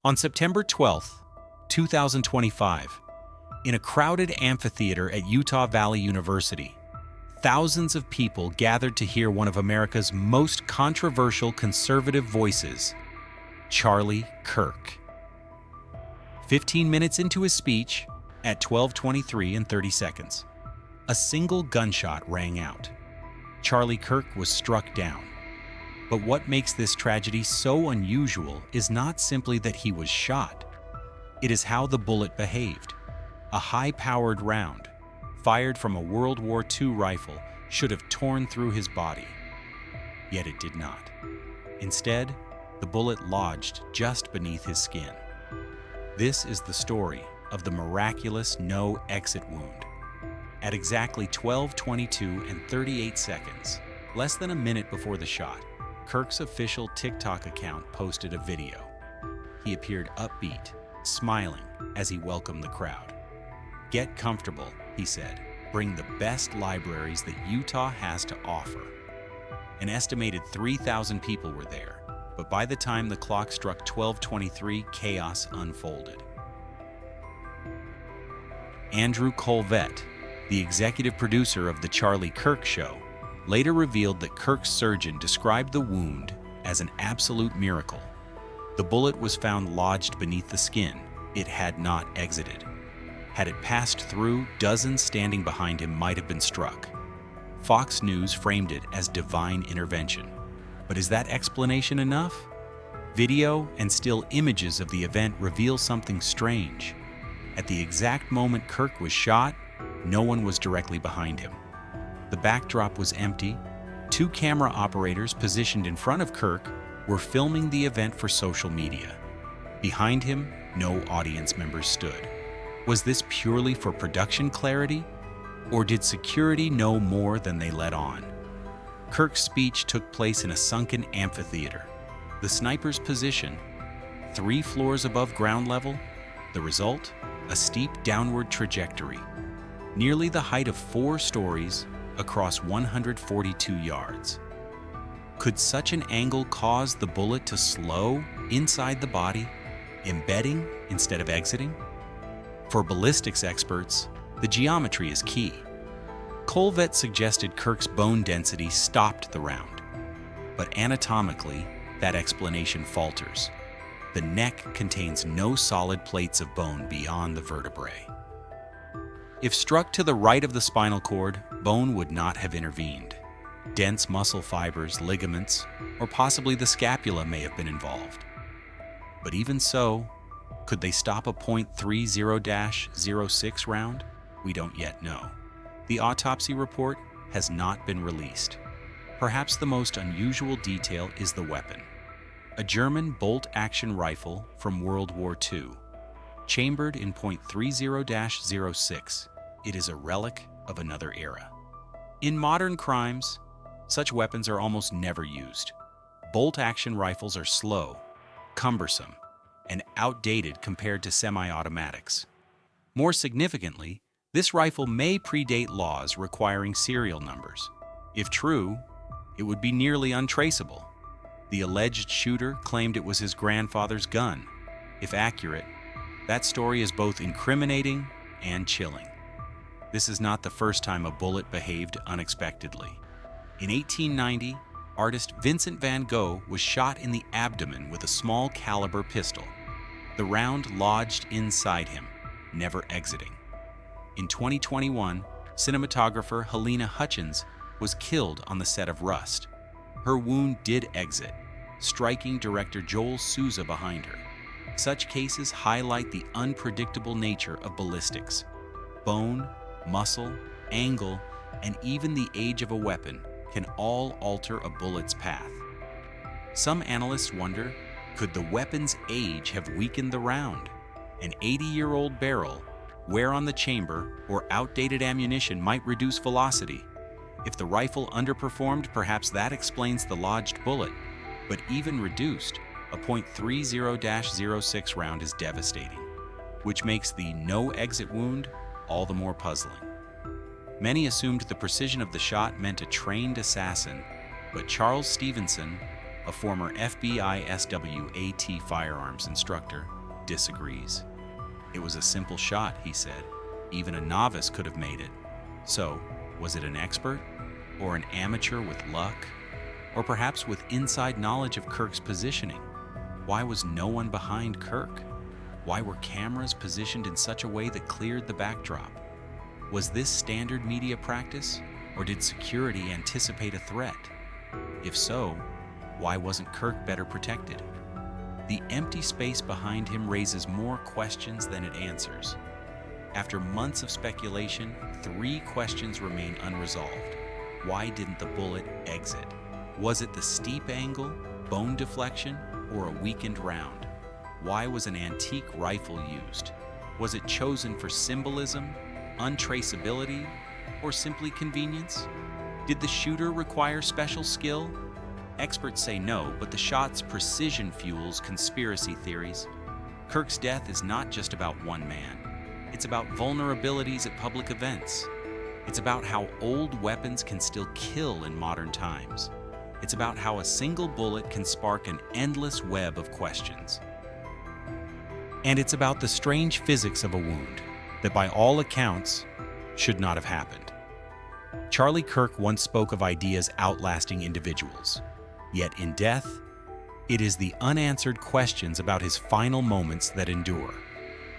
On September 12, 2025, in a crowded amphitheater at Utah Valley University, thousands of people gathered to hear one of America's most controversial conservative voices, Charlie Kirk. 15 minutes into his speech, at 12:23 and 30 seconds, a single gunshot rang out. Charlie Kirk was struck down. But what makes this tragedy so unusual is not simply that he was shot. It is how the bullet behaved. A high-powered round, fired from a World War II rifle, should have torn through his body. Yet it did not. Instead, the bullet lodged just beneath his skin. This is the story of the miraculous no-exit wound. At exactly 12:22 and 38 seconds, less than a minute before the shot, Kirk's official TikTok account posted a video. He appeared upbeat, smiling as he welcomed the crowd. "Get comfortable," he said. "Bring the best libraries that Utah has to offer." An estimated 3,000 people were there, but by the time the clock struck 12:23, chaos unfolded. Andrew Colvett, the executive producer of The Charlie Kirk Show, later revealed that Kirk's surgeon described the wound as an absolute miracle. The bullet was found lodged beneath the skin. It had not exited. Had it passed through, dozens standing behind him might have been struck. Fox News framed it as divine intervention. But is that explanation enough? Video and still images of the event reveal something strange. At the exact moment Kirk was shot, no one was directly behind him. The backdrop was empty. Two camera operators positioned in front of Kirk were filming the event for social media. Behind him, no audience members stood. Was this purely for production clarity? Or did security know more than they let on? Kirk's speech took place in a sunken amphitheater. The sniper's position, 3 floors above ground level. The result? A steep downward trajectory, nearly the height of 4 stories across 142 yards. Could such an angle cause the bullet to slow inside the body, embedding instead of exiting? For ballistics experts, the geometry is key. Colvett suggested Kirk's bone density stopped the round, but anatomically, that explanation falters. The neck contains no solid plates of bone beyond the vertebrae. If struck to the right of the spinal cord, bone would not have intervened. Dense muscle fibers, ligaments, or possibly the scapula may have been involved. But even so, could they stop a .30-06 round? We don't yet know. The autopsy report has not been released. Perhaps the most unusual detail is the weapon. A German bolt-action rifle from World War II. Chambered in .30-06, it is a relic of another era. In modern crimes, such weapons are almost never used. Bolt-action rifles are slow, cumbersome, and outdated compared to semi-automatics. More significantly, this rifle may predate laws requiring serial numbers. If true, it would be nearly untraceable. The alleged shooter claimed it was his grandfather's gun. If accurate, that story is both incriminating and chilling. This is not the first time a bullet behaved unexpectedly. In 1890, artist Vincent van Gogh was shot in the abdomen with a small caliber pistol. The round lodged inside him, never exiting. In 2021, cinematographer Helena Hutchins was killed on the set of Rust. Her wound did exit, striking director Joel Souza behind her. Such cases highlight the unpredictable nature of ballistics. Bone, muscle, angle, and even the age of a weapon can all alter a bullet's path. Some analysts wonder, could the weapon's age have weakened the round? An 80-year-old barrel, wear on the chamber, or outdated ammunition might reduce velocity. If the rifle underperformed, perhaps that explains the lodged bullet. But even reduced, a .30-06 round is devastating, which makes the no-exit wound all the more puzzling. Many assumed the precision of the shot meant a trained assassin, but Charles Stevenson, a former FBI SWAT firearms instructor, disagrees. It was a simple shot, he said. Even a novice could have made it. So, was it an expert? Or an amateur with luck? Or perhaps with inside knowledge of Kirk's positioning? Why was no one behind Kirk? Why were cameras positioned in such a way that cleared the backdrop? Was this standard media practice, or did security anticipate a threat? If so, why wasn't Kirk better protected? The empty space behind him raises more questions than it answers. After months of speculation, 3 questions remain unresolved. Why didn't the bullet exit? Was it the steep angle, bone deflection, or a weakened round? Why was an antique rifle used? Was it chosen for symbolism, untraceability, or simply convenience? Did the shooter require special skill? Experts say no, but the shot's precision fuels conspiracy theories. Kirk's death is not just about one man. It's about vulnerabilities at public events. It's about how old weapons can still kill in modern times. It's about how a single bullet can spark an endless web of questions. And it's about the strange physics of a wound that, by all accounts, should not have happened. Charlie Kirk once spoke of ideas outlasting individuals. Yet in death, it is the unanswered questions about his final moments that endure.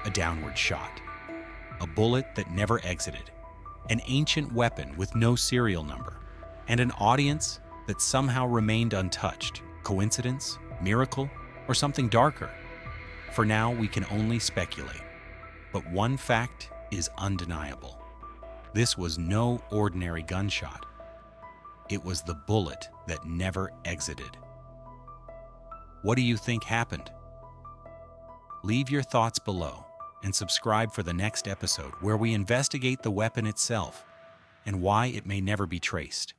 A downward shot, a bullet that never exited, an ancient weapon with no serial number, and an audience that somehow remained untouched. Coincidence, miracle, or something darker? For now, we can only speculate. But one fact is undeniable. This was no ordinary gunshot. It was the bullet that never exited. What do you think happened? Leave your thoughts below and subscribe for the next episode where we investigate the weapon itself and why it may never be traced.